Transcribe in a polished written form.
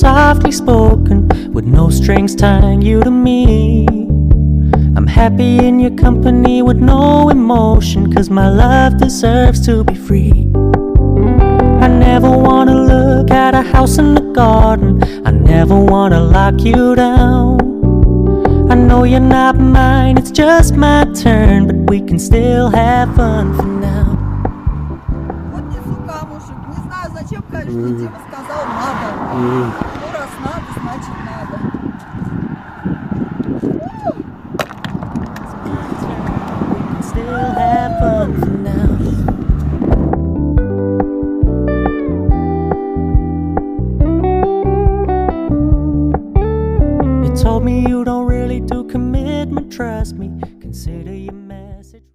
softly spoken, with no strings tying you to me. I'm happy in your company with no emotion, 'cause my love deserves to be free. I never wanna look at a house in the garden, I never wanna lock you down. I know you're not mine, it's just my turn, but we can still have fun for now. Вот не сука, мужик, не знаю, зачем, конечно, Дима сказал надо. Ну, раз надо, значит надо. We can still have fun for now. You told me you don't really do commitment, trust me, consider your message.